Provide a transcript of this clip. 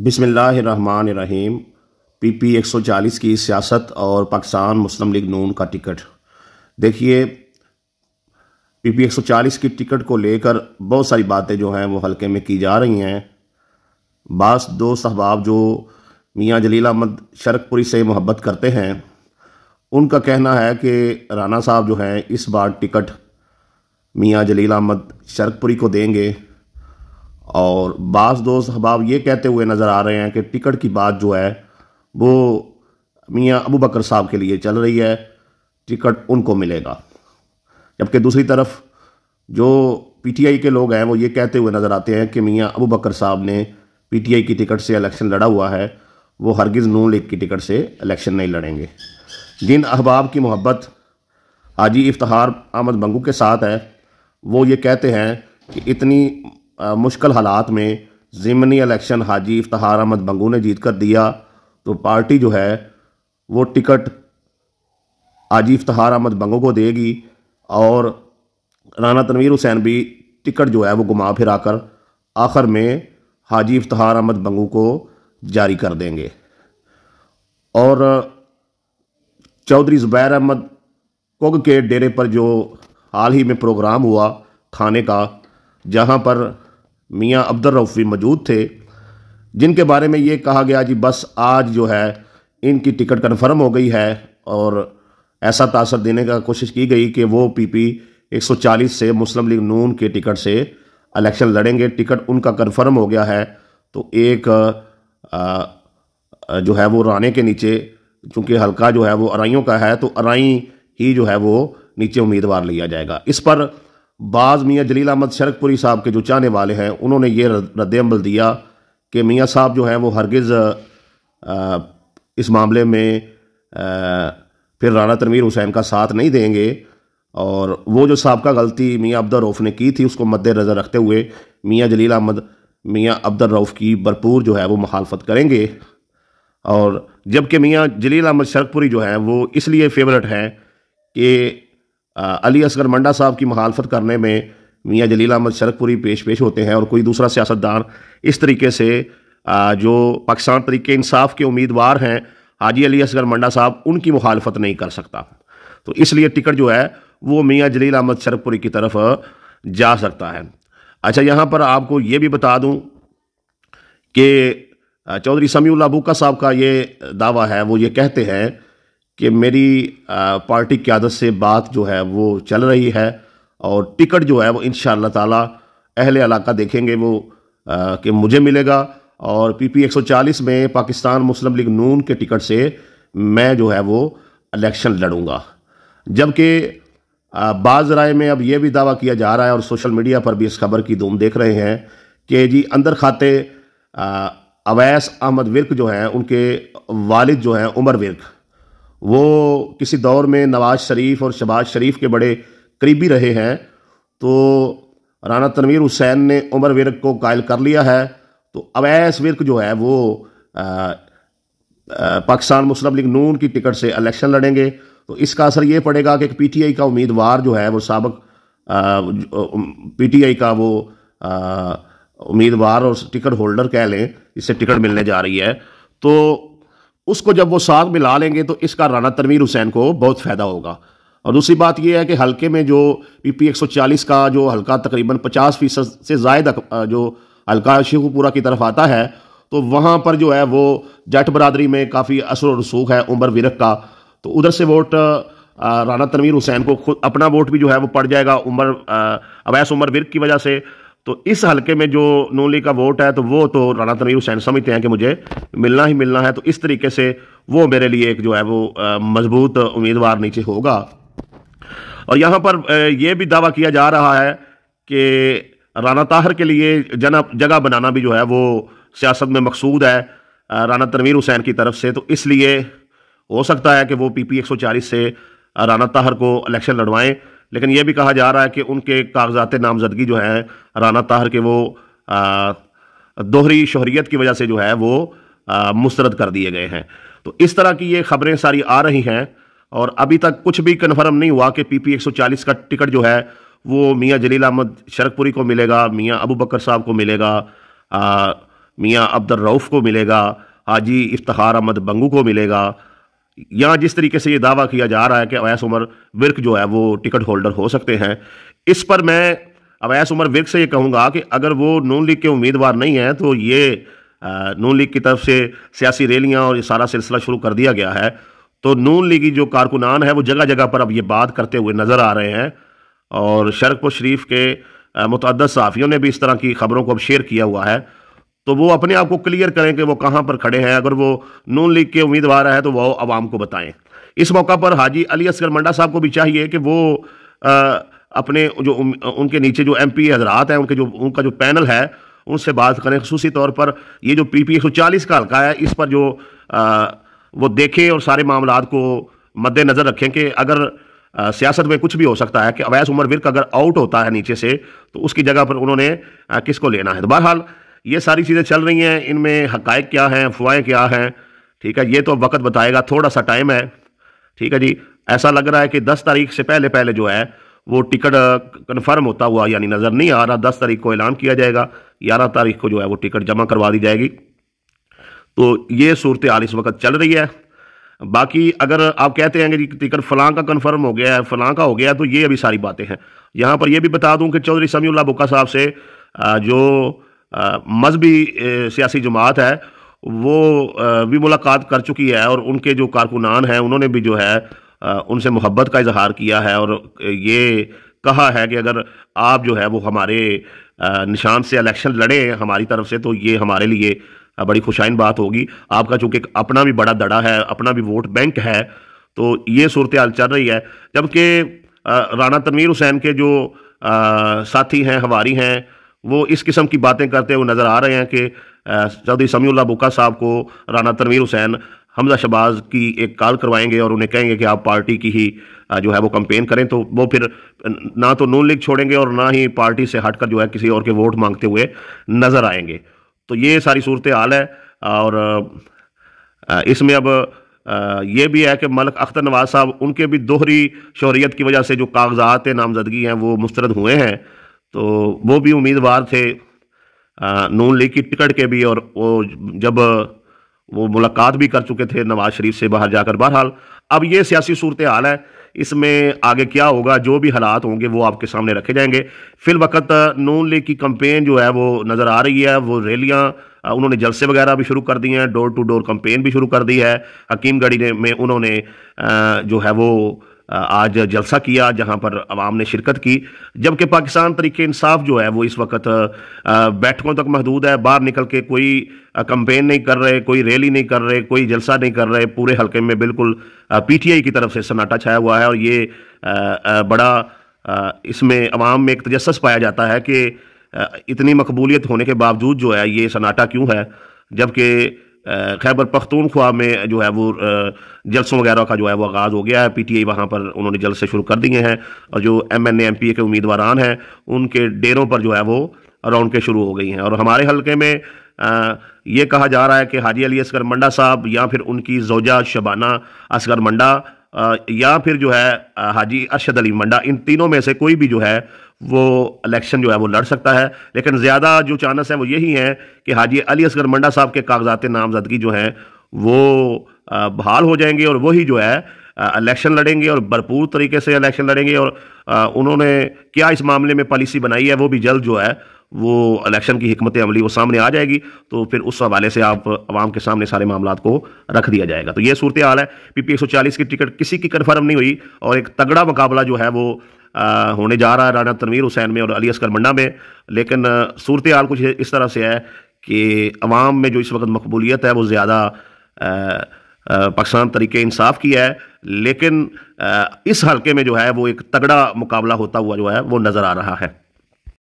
बिस्मिल्लाहिर्रहमानिर्रहीम। PP 140 की सियासत और पाकिस्तान मुस्लिम लीग नून का टिकट। देखिए, PP 140 की टिकट को लेकर बहुत सारी बातें जो हैं वो हल्के में की जा रही हैं। बास दोस्त अहबाब जो मियाँ जलील अहमद शरकपुरी से मोहब्बत करते हैं, उनका कहना है कि राना साहब जो हैं इस बार टिकट मियाँ जलील अहमद शरकपुरी को देंगे। और बास दोस्त अहबाब ये कहते हुए नज़र आ रहे हैं कि टिकट की बात जो है वो मियाँ अबू बकर साहब के लिए चल रही है, टिकट उनको मिलेगा। जबकि दूसरी तरफ जो PTI के लोग हैं वो ये कहते हुए नज़र आते हैं कि मियाँ अबू बकर साहब ने PTI की टिकट से इलेक्शन लड़ा हुआ है, वो हरगिज़ नून लीग की टिकट से इलेक्शन नहीं लड़ेंगे। जिन अहबाब की मोहब्बत हाजी इफ्तिखार अहमद बंगू के साथ है, वो ये कहते हैं कि इतनी मुश्किल हालात में ज़िमनी इलेक्शन हाजी इफ्तिखार अहमद बंगू ने जीत कर दिया, तो पार्टी जो है वो टिकट हाजी इफ्तिखार अहमद बंगू को देगी और राना तनवीर हुसैन भी टिकट जो है वो घुमा फिरा कर आखिर में हाजी इफ्तिखार अहमद बंगू को जारी कर देंगे। और चौधरी ज़ुबैर अहमद कुग के डेरे पर जो हाल ही में प्रोग्राम हुआ खाने का, जहां पर मियाँ अब्दुल रऊफ़ भी मौजूद थे, जिनके बारे में ये कहा गया जी बस आज जो है इनकी टिकट कन्फर्म हो गई है, और ऐसा तासर देने का कोशिश की गई कि वो PP 140 से मुस्लिम लीग नून के टिकट से इलेक्शन लड़ेंगे। टिकट उनका कन्फर्म हो गया है, तो एक जो है वो राणे के नीचे, चूँकि हल्का जो है वो अराइयों का है, तो अराई ही जो है वो नीचे उम्मीदवार लिया जाएगा। इस पर बाज़ मियाँ जलील अहमद शरकपुरी साहब के जो चाहने वाले हैं, उन्होंने ये रद्द-ए-अमल दिया कि मियाँ साहब जो हैं वो हरगिज़ इस मामले में फिर राना तनवीर हुसैन का साथ नहीं देंगे, और वो जो साबका गलती मियाँ अब्दुल रऊफ़ ने की थी उसको मद्देनज़र रखते हुए मियाँ जलील अहमद मियाँ अब्दुल रऊफ़ की भरपूर जो है वो मुखालफत करेंगे। और जबकि मियाँ जलील अहमद शरकपुरी जो हैं वो इसलिए फेवरेट हैं कि अली असगर मंडा साहब की मुखालफत करने में मियाँ जलील अहमद शरकपुरी पेश होते हैं, और कोई दूसरा सियासतदान इस तरीके से जो पाकिस्तान तरीके इंसाफ के उम्मीदवार हैं हाजी अली असगर मंडा साहब, उनकी मुखालफत नहीं कर सकता। तो इसलिए टिकट जो है वो मियाँ जलील अहमद शरकपुरी की तरफ जा सकता है। अच्छा, यहाँ पर आपको ये भी बता दूँ कि चौधरी समीउल्लाह बूका साहब का ये दावा है, वो ये कहते हैं कि मेरी पार्टी क़यादत से बात जो है वो चल रही है, और टिकट जो है वो इंशाअल्लाह ताला अहले इलाका देखेंगे वो कि मुझे मिलेगा, और PP 140 में पाकिस्तान मुस्लिम लीग नून के टिकट से मैं जो है वो इलेक्शन लड़ूंगा। जबकि बाज़ राय में अब ये भी दावा किया जा रहा है, और सोशल मीडिया पर भी इस खबर की धूम देख रहे हैं कि जी अंदर खाते अवैस अहमद विर्क जो हैं, उनके वालिद जो हैं उमर विर्क, वो किसी दौर में नवाज शरीफ और शहबाज शरीफ के बड़े करीबी रहे हैं। तो राना तनवीर हुसैन ने उमर विर्क को कायल कर लिया है, तो अवैस विर्क जो है वो पाकिस्तान मुस्लिम लीग नून की टिकट से इलेक्शन लड़ेंगे। तो इसका असर ये पड़ेगा कि PTI का उम्मीदवार जो है वो साबिक PTI का वो उम्मीदवार और टिकट होल्डर कह लें, जिससे टिकट मिलने जा रही है, तो उसको जब वो साथ मिला लेंगे तो इसका राना तनवीर हुसैन को बहुत फ़ायदा होगा। और दूसरी बात यह है कि हल्के में जो PP 140 का जो हल्का तकरीबन 50% से ज़ायद जो हल्का शेखुपुरा की तरफ आता है, तो वहाँ पर जो है वो जट बरादरी में काफ़ी असर और रसूख है उमर विरक का, तो उधर से वोट राना तनवीर हुसैन को खुद अपना वोट भी जो है वो पड़ जाएगा अवैस उमर विरक की वजह से। तो इस हल्के में जो नून लीग का वोट है, तो वो तो राना तनवीर हुसैन समझते हैं कि मुझे मिलना ही मिलना है, तो इस तरीके से वो मेरे लिए एक जो है वो मजबूत उम्मीदवार नीचे होगा। और यहाँ पर यह भी दावा किया जा रहा है कि राना ताहिर के लिए जगह बनाना भी जो है वो सियासत में मकसूद है राना तनवीर हुसैन की तरफ से, तो इसलिए हो सकता है कि वो PP 140 से राना ताहिर को इलेक्शन लड़वाएं। लेकिन यह भी कहा जा रहा है कि उनके कागजात नामजदगी जो है राना ताहिर के वो दोहरी शोहरियत की वजह से जो है वो मुस्तरद कर दिए गए हैं। तो इस तरह की ये खबरें सारी आ रही हैं, और अभी तक कुछ भी कन्फर्म नहीं हुआ कि PP 140 का टिकट जो है वो मियाँ जलील अहमद शरकपुरी को मिलेगा, मियाँ अबू बकर साहब को मिलेगा, मियाँ अब्दुल रऊफ़ को मिलेगा, हाजी इफ्तिखार अहमद बंगू को मिलेगा। यहाँ जिस तरीके से ये दावा किया जा रहा है कि अवैस उमर विर्क जो है वो टिकट होल्डर हो सकते हैं, इस पर मैं अवैस उमर विर्क से ये कहूँगा कि अगर वो नून लीग के उम्मीदवार नहीं हैं तो ये नून लीग की तरफ से सियासी रैलियाँ और ये सारा सिलसिला शुरू कर दिया गया है। तो नून लीगी जो कारकुनान है वो जगह जगह पर अब ये बात करते हुए नज़र आ रहे हैं, और शरकपुर शरीफ के मुतअद्दिद सहाफ़ियों ने भी इस तरह की खबरों को अब शेयर किया हुआ है। तो वो अपने आप को क्लियर करें कि वो कहाँ पर खड़े हैं। अगर वो नून लीग के उम्मीदवार है तो वो अवाम को बताएं। इस मौका पर हाजी अली असगर मंडा साहब को भी चाहिए कि वो अपने जो उनके नीचे जो MP हजरात हैं, उनका जो पैनल है, उनसे बात करें। खुसूसी तौर पर ये जो PP 140 का हल्का है, इस पर जो वो देखें और सारे मामलात को मद्देनज़र रखें कि अगर सियासत में कुछ भी हो सकता है कि अवैस उमर विर्क अगर आउट होता है नीचे से तो उसकी जगह पर उन्होंने किसको लेना है। तो बहरहाल ये सारी चीज़ें चल रही हैं, इनमें हक़ाइक़ क्या हैं, अफवाहें क्या हैं, ठीक है, ये तो वक्त बताएगा, थोड़ा सा टाइम है। ठीक है जी, ऐसा लग रहा है कि 10 तारीख से पहले पहले जो है वो टिकट कन्फर्म होता हुआ यानी नज़र नहीं आ रहा। 10 तारीख को ऐलान किया जाएगा, 11 तारीख को जो है वो टिकट जमा करवा दी जाएगी। तो ये सूरत हाल इस वक्त चल रही है। बाकी अगर आप कहते हैं कि टिकट फलां का कन्फर्म हो गया है, फलां का हो गया है, तो ये अभी सारी बातें हैं। यहाँ पर यह भी बता दूं कि चौधरी समीउल्लाह बुक्का साहब से जो मजहबी सियासी जमात है वो भी मुलाकात कर चुकी है, और उनके जो कारकुनान हैं उन्होंने भी जो है उनसे मोहब्बत का इजहार किया है, और ये कहा है कि अगर आप जो है वो हमारे निशान से इलेक्शन लड़े हमारी तरफ से तो ये हमारे लिए बड़ी खुशाइन बात होगी। आपका चूंकि अपना भी बड़ा दड़ा है, अपना भी वोट बैंक है, तो ये सूरत हाल चल रही है। जबकि राना तनवीर हुसैन के जो साथी हैं, हवारी हैं, वो इस किस्म की बातें करते हुए नज़र आ रहे हैं कि चौधरी समीउल्लाह बुक्का साहब को राना तनवीर हुसैन हमजा शहबाज की एक कॉल करवाएंगे और उन्हें कहेंगे कि आप पार्टी की ही जो है वो कंपेन करें। तो वो फिर ना तो नून लीग छोड़ेंगे और ना ही पार्टी से हटकर जो है किसी और के वोट मांगते हुए नज़र आएंगे। तो ये सारी सूरत हाल है, और इसमें अब ये भी है कि मलिक अख्तर नवाज साहब, उनके भी दोहरी शोहरियत की वजह से जो कागजात नामजदगी हैं वो मुस्तरद हुए हैं। तो वो भी उम्मीदवार थे नून लीग की टिकट के भी, और वो जब वो मुलाकात भी कर चुके थे नवाज शरीफ से बाहर जाकर। बहरहाल अब ये सियासी सूरत हाल है, इसमें आगे क्या होगा, जो भी हालात होंगे वो आपके सामने रखे जाएंगे। फिल वक्त नून लीग की कंपेन जो है वो नज़र आ रही है, वो रैलियाँ उन्होंने जलसे वगैरह भी शुरू कर दी हैं, डोर टू डोर कंपेन भी शुरू कर दी है। हकीमगढ़ी में उन्होंने जो है वो आज जलसा किया जहां पर अवाम ने शिरकत की। जबकि पाकिस्तान तरीके इंसाफ जो है वो इस वक्त बैठकों तक महदूद है, बाहर निकल के कोई कंपेन नहीं कर रहे, कोई रैली नहीं कर रहे, कोई जलसा नहीं कर रहे। पूरे हल्के में बिल्कुल PTI की तरफ से सन्नाटा छाया हुआ है, और ये बड़ा इसमें अवाम में एक तजस्सुस पाया जाता है कि इतनी मकबूलियत होने के बावजूद जो है ये सन्नाटा क्यों है। जबकि खैबर पख्तूनख्वा में जो है वो जलसों वगैरह का जो है वो आगाज़ हो गया है। PTI वहाँ पर उन्होंने जलसे शुरू कर दिए हैं, और जो MNA MPA के उम्मीदवारान हैं उनके डेरों पर जो है वो रौनकें शुरू हो गई हैं। और हमारे हल्के में ये कहा जा रहा है कि हाजी अली असगर मंडा साहब या फिर उनकी ज़ौजा शबाना असगर मंडा या फिर जो है हाजी अरशद अली मंडा, इन तीनों में से कोई भी जो है वो इलेक्शन जो है वो लड़ सकता है। लेकिन ज़्यादा जो चांस है वो यही है कि हाजी अली असगर मंडा साहब के कागजात नामजदगी जो हैं वो बहाल हो जाएंगे, और वही जो है इलेक्शन लड़ेंगे और भरपूर तरीके से इलेक्शन लड़ेंगे। और उन्होंने क्या इस मामले में पॉलिसी बनाई है वो भी जल्द जो है वो इलेक्शन की हिकमत अमली वो सामने आ जाएगी। तो फिर उस हवाले से आप आवाम के सामने सारे मामलात को रख दिया जाएगा। तो ये सूरत हाल है। PP 140 की टिकट किसी की कन्फर्म नहीं हुई, और एक तगड़ा मुकाबला जो है वो होने जा रहा है राना तनवीर हुसैन में और अली असगर मंडा में। लेकिन सूरत हाल कुछ इस तरह से है कि अवाम में जो इस वक्त मकबूलियत है वो ज़्यादा पाकिस्तान तरीके इंसाफ की है, लेकिन इस हल्के में जो है वो एक तगड़ा मुकाबला होता हुआ जो है वो नज़र आ रहा है।